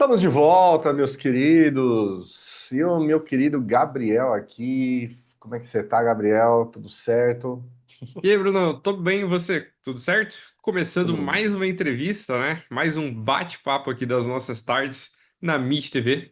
Estamos de volta, meus queridos. E o meu querido Gabriel aqui. Como é que você tá, Gabriel? Tudo certo? E aí, Bruno, tô bem, e você? Tudo certo? Começando Tudo. mais uma entrevista, né? Mais um bate-papo aqui das nossas tardes na MIT TV.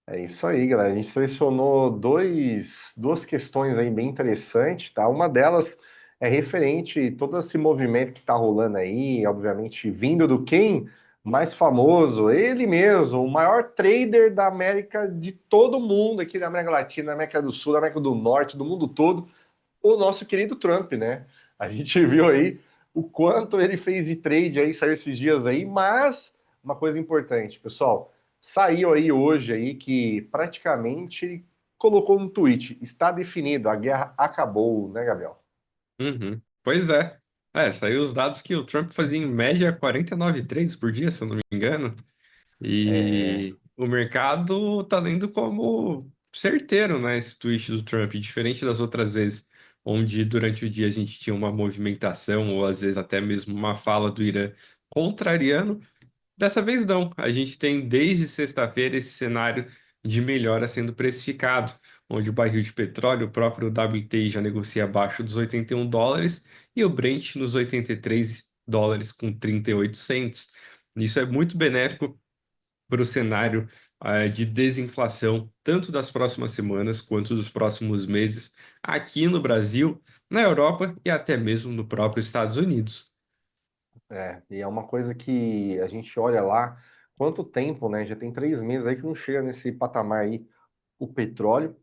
É isso aí, galera. A gente selecionou duas questões aí bem interessantes, tá? Uma delas é referente a todo esse movimento que tá rolando aí, obviamente vindo do quem? Mais famoso, ele mesmo, o maior trader da América, de todo mundo aqui da América Latina, da América do Sul, da América do Norte, do mundo todo, o nosso querido Trump, né? A gente viu aí o quanto ele fez de trade aí, saiu esses dias aí, mas uma coisa importante, pessoal, saiu aí hoje aí que praticamente colocou um tweet, está definido, a guerra acabou, né, Gabriel? Uhum. Pois é. Saiu os dados que o Trump fazia em média 49 trades por dia, se eu não me engano. É, E o mercado tá lendo como certeiro, né, esse tweet do Trump, diferente das outras vezes, onde durante o dia a gente tinha uma movimentação, ou às vezes até mesmo uma fala do Irã contrariando. Dessa vez não. A gente tem desde sexta-feira esse cenário de melhora sendo precificado, onde o barril de petróleo, o próprio WTI já negocia abaixo dos US$ 81 e o Brent nos US$ 83 com 38 cents. Isso é muito benéfico para o cenário de desinflação, tanto das próximas semanas quanto dos próximos meses, aqui no Brasil, na Europa e até mesmo no próprio Estados Unidos. e é uma coisa que a gente olha lá, quanto tempo, né? Já tem 3 meses aí que não chega nesse patamar aí o petróleo.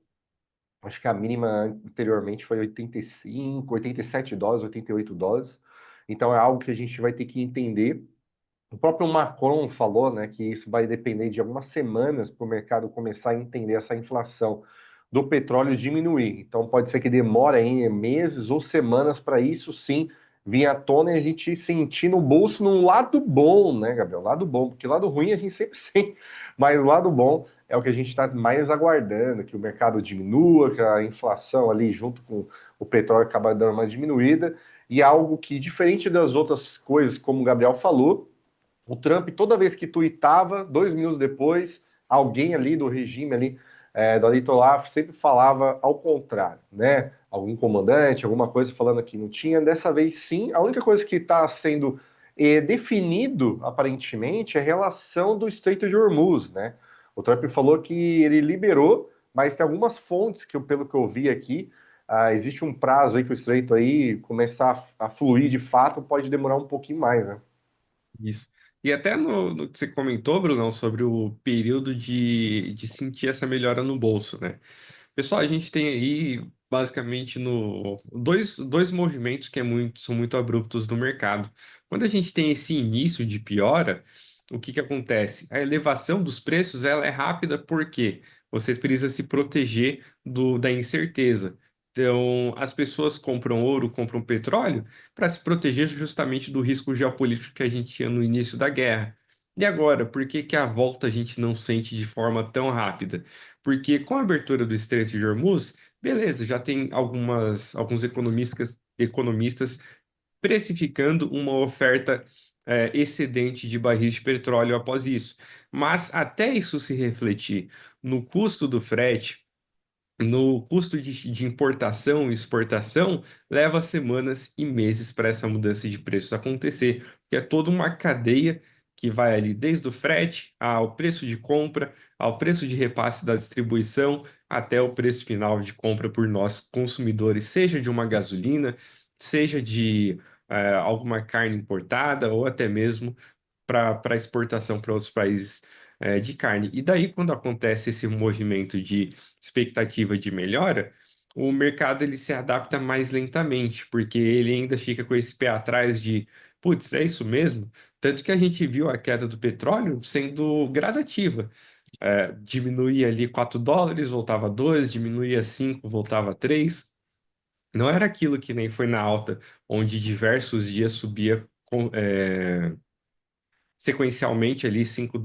Acho que a mínima anteriormente foi 85, US$ 87, US$ 88. Então é algo que a gente vai ter que entender. O próprio Macron falou, né, que isso vai depender de algumas semanas para o mercado começar a entender essa inflação do petróleo diminuir. Então pode ser que demore aí meses ou semanas para isso sim vir à tona e a gente sentir no bolso num lado bom, né, Gabriel? Lado bom, porque lado ruim a gente sempre sente, mas lado bom é o que a gente está mais aguardando, que o mercado diminua, que a inflação ali junto com o petróleo acaba dando uma diminuída, e algo que, diferente das outras coisas, como o Gabriel falou, o Trump, toda vez que tuitava, 2 minutos depois, alguém ali do regime ali, do Ayatollah sempre falava ao contrário, né? Algum comandante, alguma coisa falando que não tinha. Dessa vez, sim. A única coisa que está sendo definido, aparentemente, é a relação do Estreito de Hormuz, né? O Trump falou que ele liberou, mas tem algumas fontes que, pelo que eu vi aqui, existe um prazo aí que o Estreito aí começar a fluir de fato, pode demorar um pouquinho mais, né? Isso. E até no que você comentou, Brunão, sobre o período de sentir essa melhora no bolso, né? Pessoal, a gente tem aí basicamente dois movimentos que são muito abruptos no mercado. Quando a gente tem esse início de piora, o que que acontece? A elevação dos preços ela é rápida porque você precisa se proteger da incerteza. Então, as pessoas compram ouro, compram petróleo para se proteger justamente do risco geopolítico que a gente tinha no início da guerra. E agora, por que que a volta a gente não sente de forma tão rápida? Porque com a abertura do Estreito de Hormuz, beleza, já tem alguns economistas precificando uma oferta excedente de barris de petróleo após isso. Mas até isso se refletir no custo do frete, no custo de importação e exportação, leva semanas e meses para essa mudança de preços acontecer, porque é toda uma cadeia que vai ali desde o frete ao preço de compra, ao preço de repasse da distribuição, até o preço final de compra por nós consumidores, seja de uma gasolina, seja de alguma carne importada ou até mesmo para exportação para outros países de carne. E daí, quando acontece esse movimento de expectativa de melhora, o mercado ele se adapta mais lentamente, porque ele ainda fica com esse pé atrás de, putz, é isso mesmo? Tanto que a gente viu a queda do petróleo sendo gradativa. Diminuía ali US$ 4, voltava a 2, diminuía 5, voltava a 3. Não era aquilo que nem foi na alta, onde diversos dias subia sequencialmente ali US$ 5,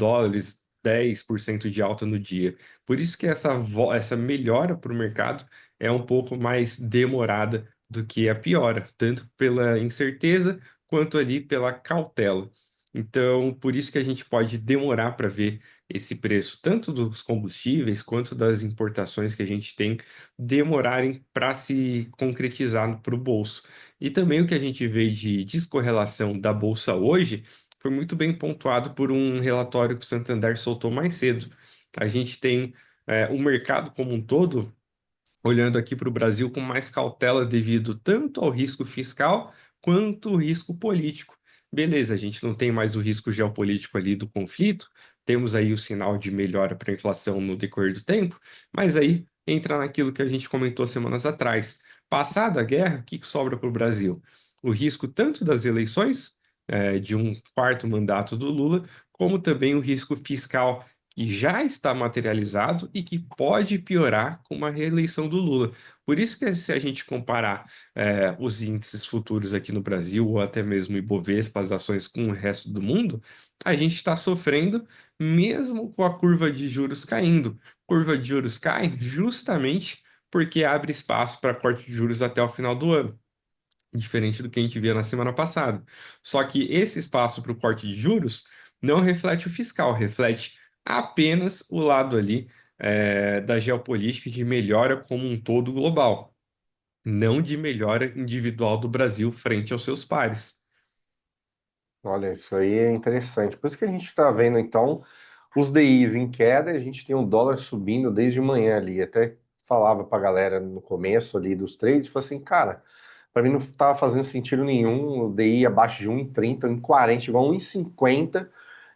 10% de alta no dia. Por isso que essa melhora para o mercado é um pouco mais demorada do que a piora, tanto pela incerteza quanto ali pela cautela. Então, por isso que a gente pode demorar para ver esse preço, tanto dos combustíveis quanto das importações que a gente tem, demorarem para se concretizar para o bolso. E também o que a gente vê de descorrelação da bolsa hoje foi muito bem pontuado por um relatório que o Santander soltou mais cedo. A gente tem o mercado como um todo olhando aqui para o Brasil com mais cautela devido tanto ao risco fiscal quanto ao risco político. Beleza, a gente não tem mais o risco geopolítico ali do conflito, temos aí o sinal de melhora para a inflação no decorrer do tempo, mas aí entra naquilo que a gente comentou semanas atrás. Passada a guerra, o que que sobra para o Brasil? O risco tanto das eleições, de um quarto mandato do Lula, como também o risco fiscal que já está materializado e que pode piorar com uma reeleição do Lula. Por isso que se a gente comparar os índices futuros aqui no Brasil, ou até mesmo o Ibovespa, as ações com o resto do mundo, a gente está sofrendo mesmo com a curva de juros caindo. Curva de juros cai justamente porque abre espaço para corte de juros até o final do ano, diferente do que a gente via na semana passada. Só que esse espaço para o corte de juros não reflete o fiscal, reflete apenas o lado ali da geopolítica de melhora como um todo global, não de melhora individual do Brasil frente aos seus pares. Olha, isso aí é interessante. Por isso que a gente está vendo, então, os DIs em queda e a gente tem o dólar subindo desde manhã ali. Até falava para a galera no começo ali dos trades, falei assim, cara, para mim não estava fazendo sentido nenhum o DI abaixo de 1,30, 1,40, igual 1,50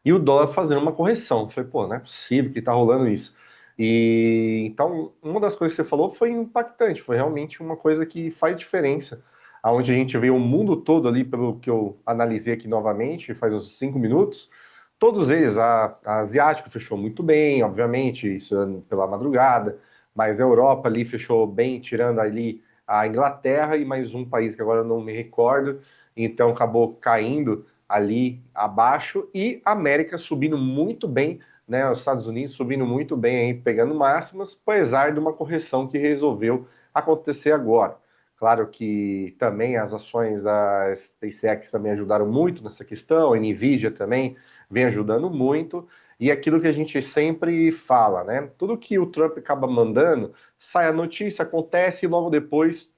e o dólar fazendo uma correção. Eu falei, pô, não é possível que tá rolando isso. E então, uma das coisas que você falou foi impactante, foi realmente uma coisa que faz diferença aonde a gente vê o mundo todo ali, pelo que eu analisei aqui novamente, faz uns 5 minutos, todos eles, a asiático fechou muito bem, obviamente, isso pela madrugada, mas a Europa ali fechou bem, tirando ali a Inglaterra e mais um país que agora eu não me recordo, então acabou caindo ali abaixo, e a América subindo muito bem, né, os Estados Unidos subindo muito bem aí, pegando máximas, apesar de uma correção que resolveu acontecer agora. Claro que também as ações da SpaceX também ajudaram muito nessa questão, a Nvidia também vem ajudando muito, e aquilo que a gente sempre fala, né? Tudo que o Trump acaba mandando, sai a notícia, acontece e logo depois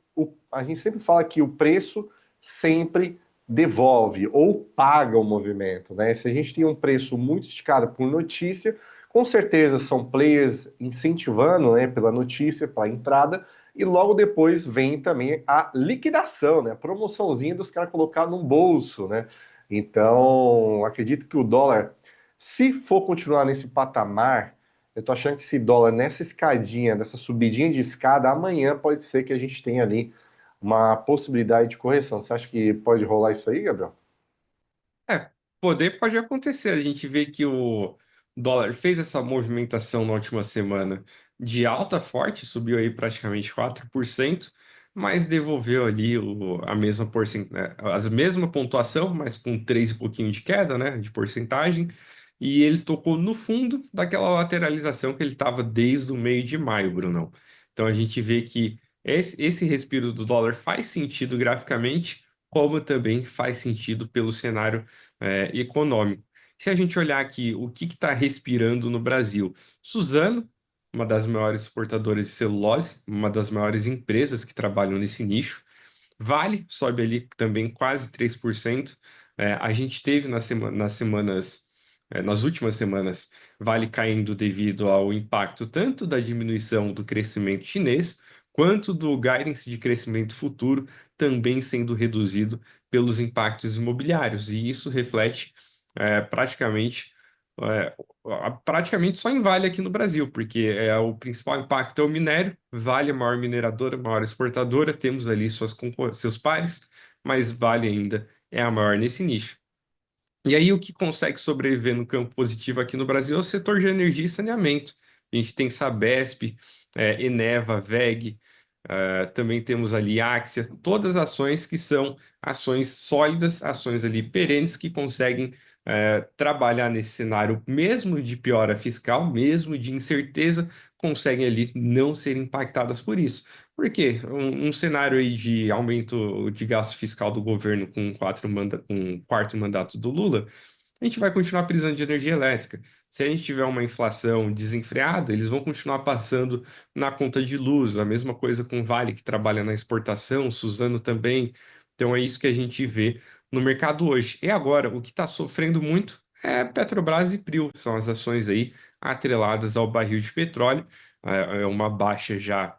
a gente sempre fala que o preço sempre devolve ou paga o movimento, né? Se a gente tem um preço muito esticado por notícia, com certeza são players incentivando, né, pela notícia, pela entrada, e logo depois vem também a liquidação, né? A promoçãozinha dos caras colocar no bolso, né? Então, acredito que o dólar, se for continuar nesse patamar, eu tô achando que esse dólar nessa escadinha, nessa subidinha de escada, amanhã pode ser que a gente tenha ali uma possibilidade de correção. Você acha que pode rolar isso aí, Gabriel? É, poder pode acontecer. A gente vê que o dólar fez essa movimentação na última semana de alta forte, subiu aí praticamente 4%, mas devolveu ali a mesma a mesma pontuação, mas com 3 e pouquinho de queda, né, de porcentagem, e ele tocou no fundo daquela lateralização que ele estava desde o meio de maio, Brunão. Então a gente vê que esse respiro do dólar faz sentido graficamente, como também faz sentido pelo cenário econômico. Se a gente olhar aqui o que está respirando no Brasil, Suzano, uma das maiores exportadoras de celulose, uma das maiores empresas que trabalham nesse nicho, Vale sobe ali também quase 3%. A gente teve nas últimas semanas, Vale caindo devido ao impacto tanto da diminuição do crescimento chinês, quanto do guidance de crescimento futuro também sendo reduzido pelos impactos imobiliários. E isso reflete praticamente praticamente só em Vale aqui no Brasil, porque o principal impacto é o minério. Vale é a maior mineradora, maior exportadora, temos ali seus pares, mas Vale ainda é a maior nesse nicho. E aí, o que consegue sobreviver no campo positivo aqui no Brasil é o setor de energia e saneamento. A gente tem Sabesp, Eneva, WEG, também temos ali Axia, todas ações que são ações sólidas, ações ali perenes que conseguem trabalhar nesse cenário, mesmo de piora fiscal, mesmo de incerteza, conseguem ali não ser impactadas por isso. Por quê? Um cenário aí de aumento de gasto fiscal do governo com um quarto mandato do Lula a gente vai continuar precisando de energia elétrica. Se a gente tiver uma inflação desenfreada, eles vão continuar passando na conta de luz. A mesma coisa com Vale, que trabalha na exportação, Suzano também. Então é isso que a gente vê no mercado hoje. E agora, o que está sofrendo muito é Petrobras e Prio, são as ações aí atreladas ao barril de petróleo. É uma baixa já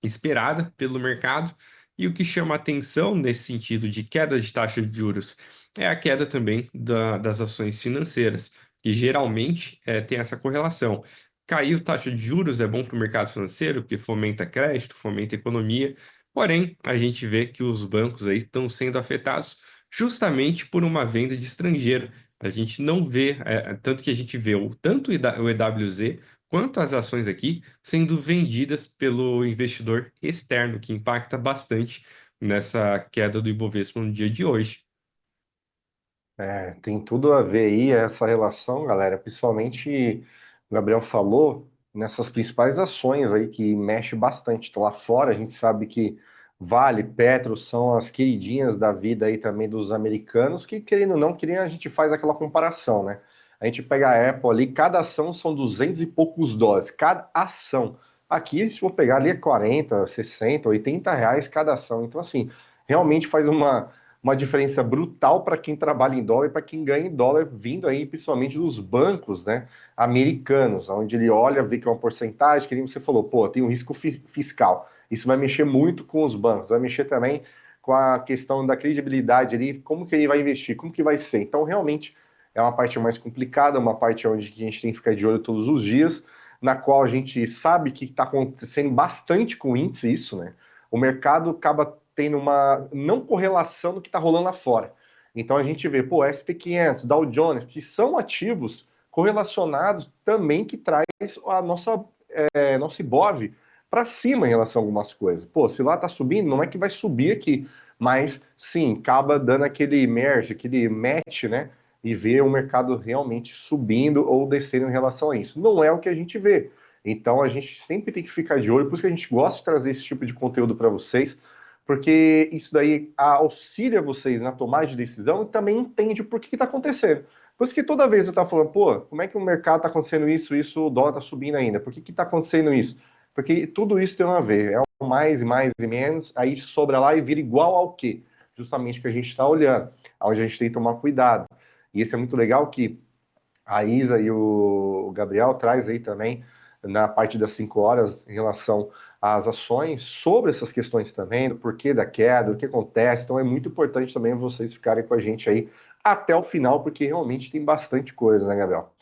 esperada pelo mercado. E o que chama atenção nesse sentido de queda de taxa de juros é a queda também das ações financeiras, que geralmente tem essa correlação. Caiu taxa de juros é bom para o mercado financeiro, porque fomenta crédito, fomenta economia, porém, a gente vê que os bancos aí estão sendo afetados justamente por uma venda de estrangeiro. A gente não vê, tanto que a gente vê tanto o EWZ quanto as ações aqui sendo vendidas pelo investidor externo, que impacta bastante nessa queda do Ibovespa no dia de hoje. Tem tudo a ver aí essa relação, galera. Principalmente, o Gabriel falou nessas principais ações aí que mexe bastante. Então, lá fora, a gente sabe que Vale, Petro são as queridinhas da vida aí também dos americanos, que querendo ou não, querendo, a gente faz aquela comparação, né? A gente pega a Apple ali, cada ação são 200 e poucos dólares, cada ação. Aqui, se for pegar ali, é 40, 60, 80 reais cada ação. Então, assim, realmente faz uma diferença brutal para quem trabalha em dólar e para quem ganha em dólar, vindo aí principalmente dos bancos, né, americanos, onde ele olha, vê que é uma porcentagem, que nem você falou, pô, tem um risco fiscal. Isso vai mexer muito com os bancos, vai mexer também com a questão da credibilidade ali, como que ele vai investir, como que vai ser. Então, realmente, é uma parte mais complicada, uma parte onde a gente tem que ficar de olho todos os dias, na qual a gente sabe que está acontecendo bastante com o índice isso, né? O mercado acaba tendo uma não correlação do que está rolando lá fora. Então a gente vê, pô, SP500, Dow Jones, que são ativos correlacionados também que traz a nosso Ibov para cima em relação a algumas coisas. Pô, se lá tá subindo, não é que vai subir aqui, mas sim, acaba dando aquele merge, aquele match, né? E ver o mercado realmente subindo ou descendo em relação a isso. Não é o que a gente vê. Então a gente sempre tem que ficar de olho, por isso que a gente gosta de trazer esse tipo de conteúdo para vocês, porque isso daí auxilia vocês na tomada de decisão e também entende por que está acontecendo. Por isso que toda vez eu estava falando, pô, como é que o mercado está acontecendo isso, o dólar está subindo ainda? Por que está acontecendo isso? Porque tudo isso tem a ver, é o mais e mais e menos, aí sobra lá e vira igual ao quê? Justamente o que a gente está olhando, onde a gente tem que tomar cuidado. E isso é muito legal que a Isa e o Gabriel traz aí também na parte das 5 horas em relação às ações sobre essas questões também, do porquê da queda, o que acontece. Então é muito importante também vocês ficarem com a gente aí até o final, porque realmente tem bastante coisa, né, Gabriel?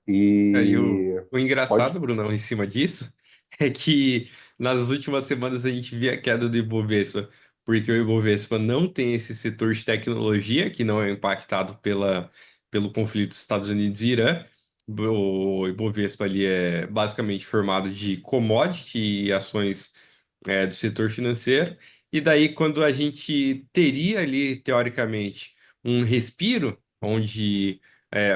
Aí E o pode. engraçado, Brunão, em cima disso, é que nas últimas semanas a gente via a queda do Ibovespa, porque o Ibovespa não tem esse setor de tecnologia que não é impactado pelo conflito Estados Unidos e Irã. O Ibovespa ali é basicamente formado de commodity e ações do setor financeiro. E daí, quando a gente teria ali, teoricamente, um respiro, onde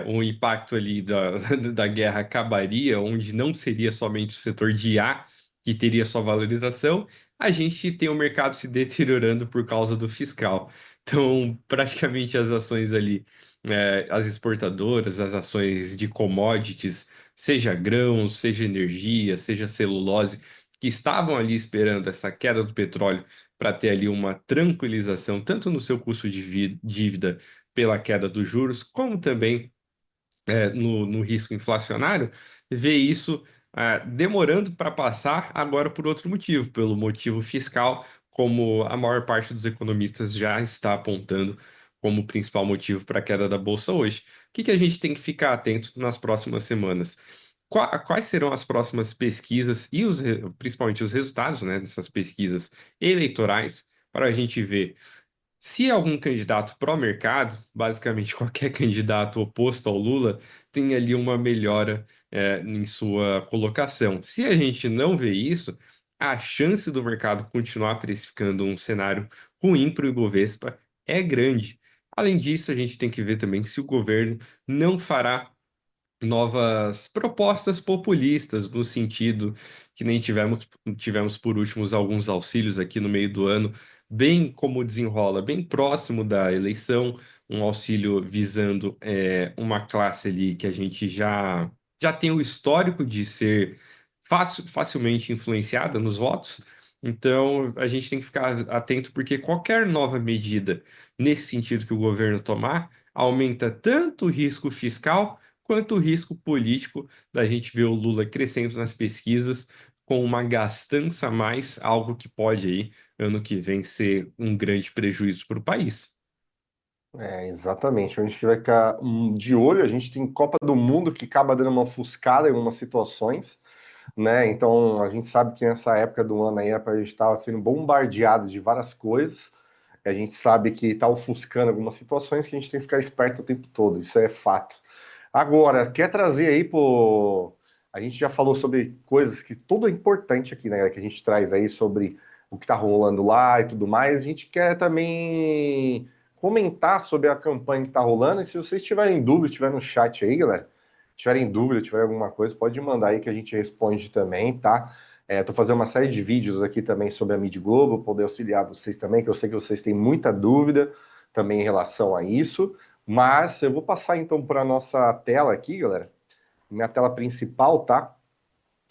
o impacto ali da guerra acabaria, onde não seria somente o setor de IA que teria sua valorização, a gente tem o mercado se deteriorando por causa do fiscal. Então, praticamente as ações ali, as exportadoras, as ações de commodities, seja grãos, seja energia, seja celulose, que estavam ali esperando essa queda do petróleo para ter ali uma tranquilização, tanto no seu custo de dívida pela queda dos juros, como também no risco inflacionário, vê isso demorando para passar agora por outro motivo, pelo motivo fiscal, como a maior parte dos economistas já está apontando como principal motivo para a queda da bolsa hoje. O que que a gente tem que ficar atento nas próximas semanas? Quais serão as próximas pesquisas e principalmente os resultados, né, dessas pesquisas eleitorais para a gente ver se algum candidato pró-mercado, basicamente qualquer candidato oposto ao Lula, tem ali uma melhora em sua colocação. Se a gente não vê isso, a chance do mercado continuar precificando um cenário ruim para o Ibovespa é grande. Além disso, a gente tem que ver também se o governo não fará novas propostas populistas, no sentido que nem tivemos por últimos alguns auxílios aqui no meio do ano, bem como desenrola, bem próximo da eleição, um auxílio visando uma classe ali que a gente já tem o histórico de ser facilmente influenciada nos votos. Então, a gente tem que ficar atento, porque qualquer nova medida nesse sentido que o governo tomar aumenta tanto o risco fiscal quanto o risco político da gente ver o Lula crescendo nas pesquisas com uma gastança a mais, algo que pode aí, ano que vem, ser um grande prejuízo para o país. Exatamente. A gente vai ficar de olho. A gente tem Copa do Mundo que acaba dando uma ofuscada em algumas situações, né? Então a gente sabe que nessa época do ano aí a gente estava sendo bombardeado de várias coisas. A gente sabe que está ofuscando algumas situações que a gente tem que ficar esperto o tempo todo. Isso é fato. Agora, quer trazer aí, pô. A gente já falou sobre coisas que tudo é importante aqui, né? Que a gente traz aí sobre o que tá rolando lá e tudo mais. A gente quer também comentar sobre a campanha que tá rolando. E se vocês tiverem dúvida, tiver no chat aí, galera, tiverem dúvida, tiver alguma coisa, pode mandar aí que a gente responde também, tá? Tô fazendo uma série de vídeos aqui também sobre a Mídia Globo, poder auxiliar vocês também, que eu sei que vocês têm muita dúvida também em relação a isso. Mas eu vou passar então para a nossa tela aqui, galera, minha tela principal, tá?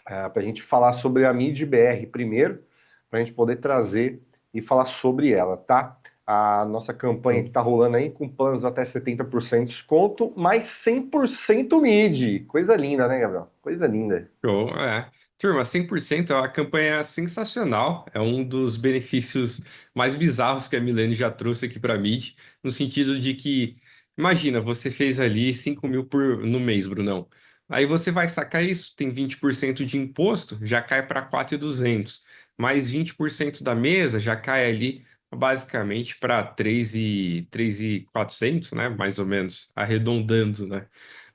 Para a gente falar sobre a MIDI BR primeiro, para a gente poder trazer e falar sobre ela, tá? A nossa campanha que Show. está rolando aí com planos até 70% de desconto, mais 100% MIDI. Coisa linda, né, Gabriel? Coisa linda. Show, é. Turma, 100% é uma campanha sensacional. É um dos benefícios mais bizarros que a Milene já trouxe aqui para a MIT, no sentido de que, imagina, você fez ali 5 mil no mês, Brunão. Aí você vai sacar isso, tem 20% de imposto, já cai para 4.200. Mais 20% da mesa já cai ali basicamente para 3.400, né? Mais ou menos, arredondando, né?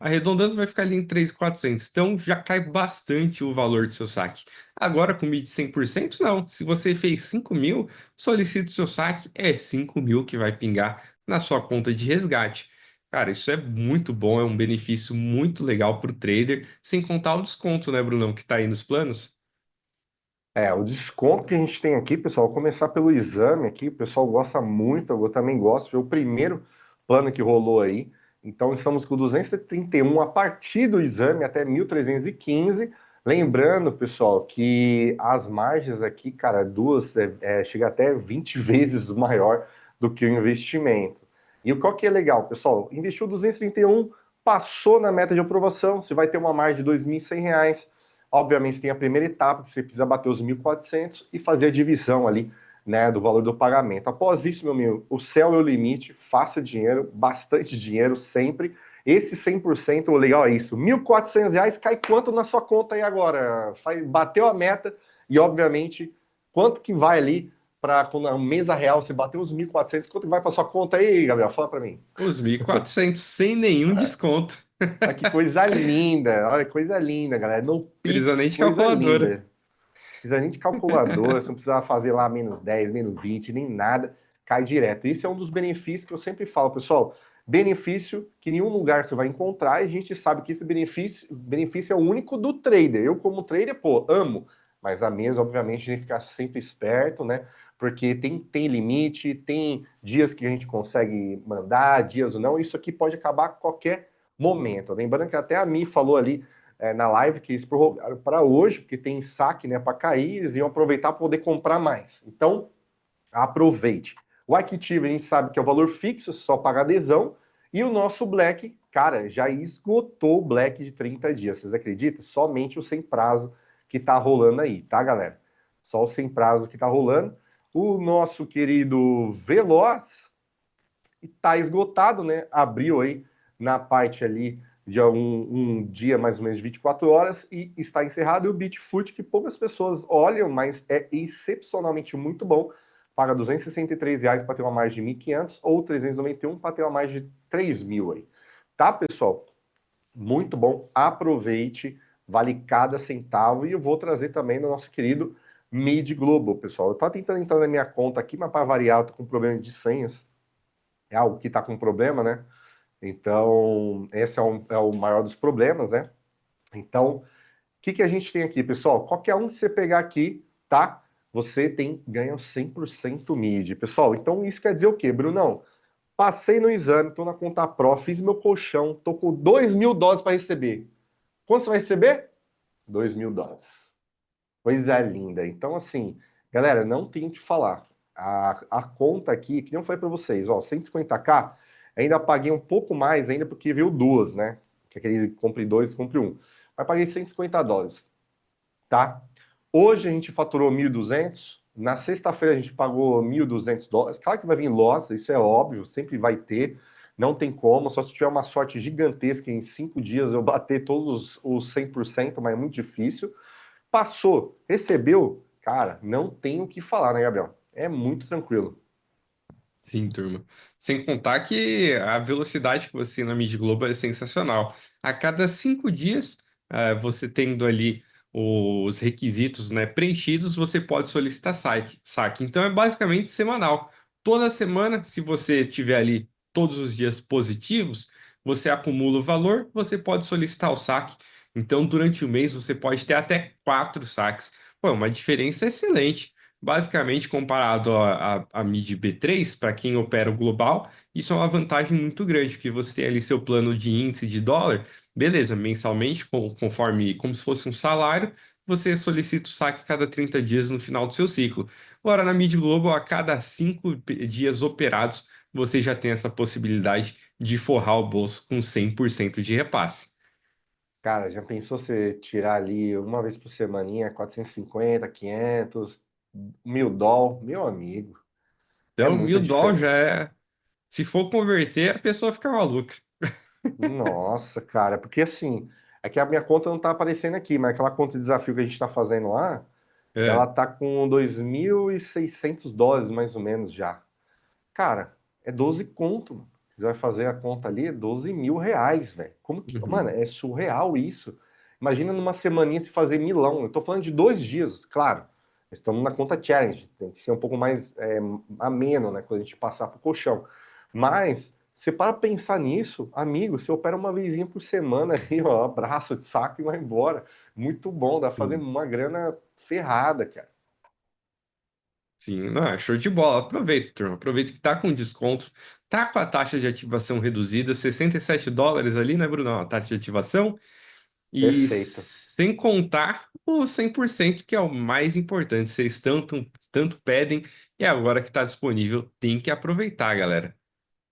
Arredondando vai ficar ali em 3.400. Então já cai bastante o valor do seu saque. Agora com MID 100% não. Se você fez 5 mil, solicite o seu saque, é 5 mil que vai pingar na sua conta de resgate. Cara, isso é muito bom, é um benefício muito legal para o trader, sem contar o desconto, né, Brunão, que está aí nos planos. O desconto que a gente tem aqui, pessoal, vou começar pelo exame aqui, o pessoal gosta muito, eu também gosto, foi o primeiro plano que rolou aí. Então, estamos com 231 a partir do exame até 1.315. Lembrando, pessoal, que as margens aqui, cara, duas, chega até 20 vezes maior do que o investimento. E qual que é legal, pessoal? Investiu 231, passou na meta de aprovação, você vai ter uma margem de R$ 2.100. Obviamente, tem a primeira etapa, que você precisa bater os 1.400 e fazer a divisão ali, né, do valor do pagamento. Após isso, meu amigo, o céu é o limite, faça dinheiro, bastante dinheiro sempre. Esse 100%, o legal é isso, R$ 1.400 cai quanto na sua conta aí agora? Bateu a meta e, obviamente, quanto que vai ali para quando a mesa real você bateu os 1.400, quanto que vai para sua conta aí, Gabriel? Fala para mim. Os 1.400 sem nenhum desconto. Olha que coisa linda, olha que coisa linda, galera. No Precisa Pix, nem de coisa calculadora. linda. Precisa nem de calculadora, você não precisa fazer lá -10, -20, nem nada, cai direto. Esse é um dos benefícios que eu sempre falo, pessoal. Benefício que em nenhum lugar você vai encontrar, e a gente sabe que esse benefício é o único do trader. Eu, como trader, pô, amo. Mas a mesa, obviamente, a gente tem que ficar sempre esperto, né? Porque tem limite, tem dias que a gente consegue mandar, dias ou não. Isso aqui pode acabar a qualquer momento. Lembrando que até a Mi falou ali na live que eles prorrogaram para hoje, porque tem saque, né, para cair, eles iam aproveitar para poder comprar mais. Então, aproveite. O Active a gente sabe que é o valor fixo, só paga adesão, e o nosso Black, cara, já esgotou o Black de 30 dias, vocês acreditam? Somente o sem prazo que tá rolando aí, tá, galera? Só o sem prazo que tá rolando. O nosso querido Veloz está esgotado, né? Abriu aí na parte ali de um dia mais ou menos de 24 horas e está encerrado. E o Bitfoot, que poucas pessoas olham, mas é excepcionalmente muito bom. Paga R$ 263 para ter uma margem de 1.500 ou 391 para ter uma margem de 3.000 aí. Tá, pessoal? Muito bom. Aproveite. Vale cada centavo. E eu vou trazer também no nosso querido Mid Global, pessoal. Eu estava tentando entrar na minha conta aqui, mas para variar, eu tô com problema de senhas. É algo que está com problema, né? Então, esse é o maior dos problemas, né? Então, o que a gente tem aqui, pessoal? Qualquer um que você pegar aqui, tá? Você ganha 100% mid. Pessoal, então isso quer dizer o quê, Brunão? Passei no exame, tô na conta pró, fiz meu colchão, tô com US$ 2.000 para receber. Quanto você vai receber? US$ 2.000. Coisa linda. Então, assim, galera, não tem o que falar. A conta aqui, que não foi para vocês, ó, 150k, ainda paguei um pouco mais ainda porque veio duas, né? Que aquele compre dois, compre um. Mas paguei US$ 150, tá? Hoje a gente faturou 1.200. Na sexta-feira a gente pagou US$ 1.200. Claro que vai vir loss, isso é óbvio, sempre vai ter. Não tem como, só se tiver uma sorte gigantesca em 5 dias eu bater todos os 100%, mas é muito difícil. Passou, recebeu, cara, não tem o que falar, né, Gabriel? É muito tranquilo. Sim, turma. Sem contar que a velocidade que você tem na Mídia Globo é sensacional. A cada 5 dias, você tendo ali os requisitos, né, preenchidos, você pode solicitar saque. Então é basicamente semanal. Toda semana, se você tiver ali todos os dias positivos, você acumula o valor, você pode solicitar o saque. Então, durante o mês, você pode ter até 4 saques. Pô, é uma diferença excelente. Basicamente, comparado à MIDI B3, para quem opera o global, isso é uma vantagem muito grande, porque você tem ali seu plano de índice de dólar, beleza, mensalmente, conforme, como se fosse um salário, você solicita o saque a cada 30 dias no final do seu ciclo. Agora, na MIDI Global, a cada 5 dias operados, você já tem essa possibilidade de forrar o bolso com 100% de repasse. Cara, já pensou você tirar ali uma vez por semaninha, 450, 500, US$ 1.000? Meu amigo, é Então, muita US$ 1.000 já diferença. é. Se for converter, a pessoa fica maluca. Nossa, cara, porque assim, é que a minha conta não tá aparecendo aqui, mas aquela conta de desafio que a gente tá fazendo lá, ela É. tá com US$ 2.600 mais ou menos já. Cara, é 12 conto, mano. Você vai fazer a conta ali, é R$ 12.000, velho. Como que. Mano, Uhum. é surreal isso. Imagina numa semaninha se fazer milão. Eu tô falando de 2 dias, claro. Estamos na conta challenge. Tem que ser um pouco mais ameno, né? Quando a gente passar pro colchão. Mas, você para pensar nisso, amigo, você opera uma vezinha por semana aí, ó, abraço de saco e vai embora. Muito bom, dá pra fazer Sim, uma grana ferrada, cara. sim, não, é show de bola. Aproveita, turma. Aproveita que tá com desconto, tá com a taxa de ativação reduzida, US$ 67 ali, né, Bruno? A taxa de ativação. E Perfeito. sem contar o 100% que é o mais importante. Vocês tanto pedem e agora que está disponível, tem que aproveitar, galera.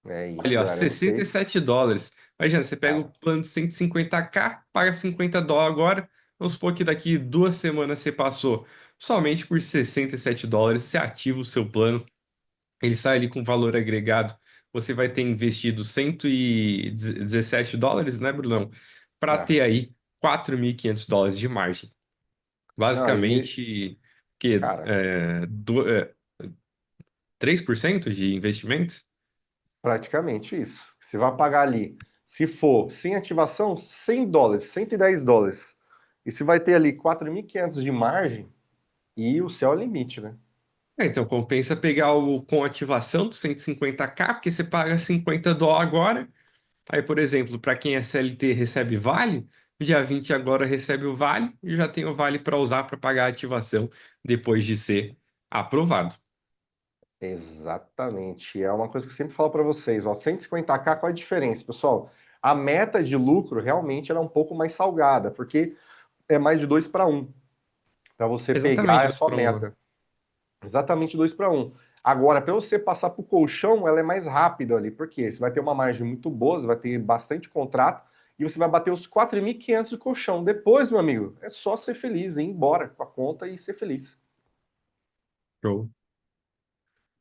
É isso, Olha, ó, galera. US$ 67. Imagina, você pega o Cara, plano de 150k, paga US$ 50 agora. Vamos supor que daqui 2 semanas você passou somente por US$ 67. Você ativa o seu plano, ele sai ali com valor agregado. Você vai ter investido US$ 117, né, Brunão? Para é. ter aí US$ 4.500 de margem. Não, e, Basicamente, que cara, 3% de investimento? praticamente isso. Você vai pagar ali, se for sem ativação, US$ 100, US$ 110. E você vai ter ali 4.500 de margem e o céu é o limite, né? Então compensa pegar o com ativação do 150k, porque você paga US$ 50 agora. Aí, por exemplo, para quem é CLT recebe vale, dia 20 agora recebe o vale e já tem o vale para usar para pagar a ativação depois de ser aprovado. Exatamente. É uma coisa que eu sempre falo para vocês, ó, 150k, qual é a diferença, pessoal? A meta de lucro realmente ela é um pouco mais salgada, porque é mais de 2 para 1 para você pegar Exatamente, é a dois sua para um, né? meta. Exatamente 2 para 1. Agora, para você passar para o colchão, ela é mais rápida ali, porque você vai ter uma margem muito boa, você vai ter bastante contrato e você vai bater os 4.500 de colchão. Depois, meu amigo, é só ser feliz, ir embora com a conta e ser feliz. Show.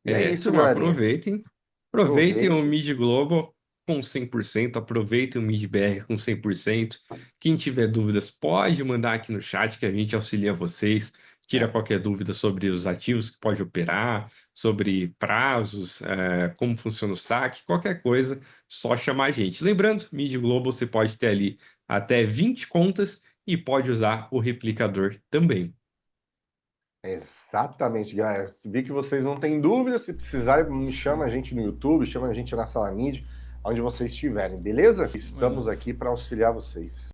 E é isso, Turma, galerinha. aproveitem. Aproveitem o Aproveite. Mid Global com 100%. Aproveitem o Mid BR com 100%. Quem tiver dúvidas, pode mandar aqui no chat que a gente auxilia vocês. Tira É, qualquer dúvida sobre os ativos que pode operar, sobre prazos, como funciona o saque, qualquer coisa, só chamar a gente. Lembrando, Mid Global você pode ter ali até 20 contas e pode usar o replicador também. exatamente, galera. Vi que vocês não têm dúvida. Se precisarem, me chama a gente no YouTube, chama a gente na Sala Mid, onde vocês estiverem, beleza? Estamos aqui para auxiliar vocês.